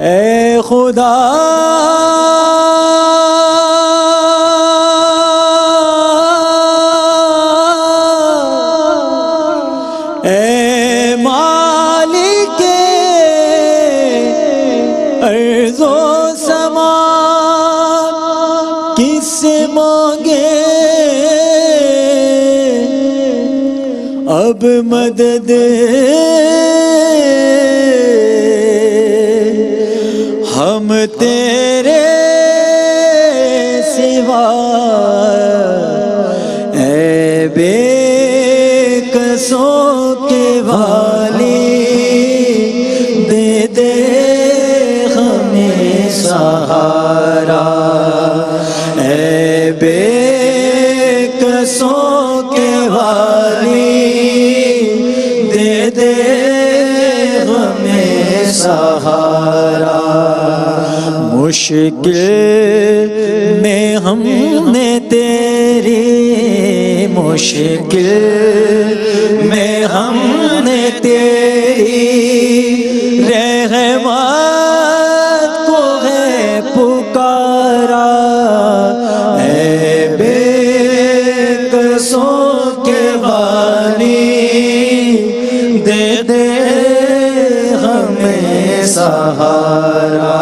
اے خدا اے مالک ارض و سما کس سے مانگے اب مدد ہم تیرے سوا اے بے قصوں کے والی دے دے ہمیں سہارا اے بے قصوں کے والی دے دے ہمیں سہارا مشکل میں ہم نے تیری مشکل میں ہم نے تیری رحمت کو ہے پکارا اے بے قصوں کے والی دے دے ہمیں سہارا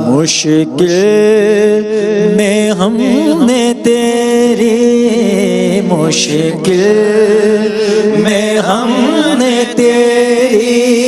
مشکل میں ہم نے تیری مشکل میں ہم نے تیری